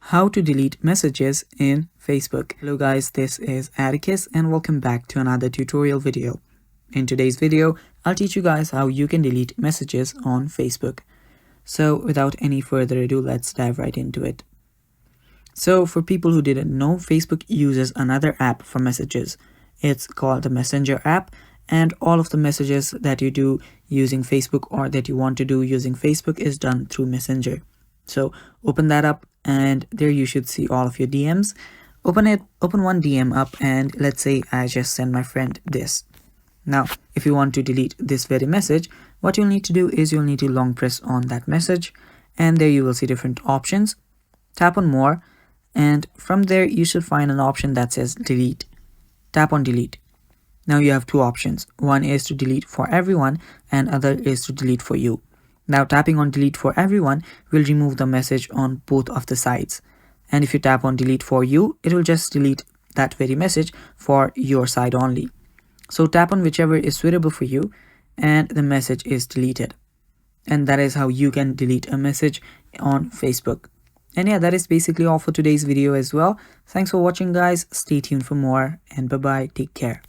How to delete messages in Facebook. Hello guys, this is Atticus and welcome back to another tutorial video. In today's video, I'll teach you guys how you can delete messages on Facebook. So without any further ado, let's dive right into it. So for people who didn't know, Facebook uses another app for messages. It's called the Messenger app, and all of the messages that you do using Facebook or that you want to do using Facebook is done through Messenger. So open that up and there you should see all of your DMs. Open one DM up and let's say I just send my friend this. Now, if you want to delete this very message, what you'll need to do is you'll need to long press on that message and there you will see different options. Tap on more and from there you should find an option that says delete. Tap on delete. Now you have two options. One is to delete for everyone and other is to delete for you. Now tapping on delete for everyone will remove the message on both of the sides. And if you tap on delete for you, it will just delete that very message for your side only. So tap on whichever is suitable for you and the message is deleted. And that is how you can delete a message on Facebook. And yeah, that is basically all for today's video as well. Thanks for watching guys. Stay tuned for more and bye bye. Take care.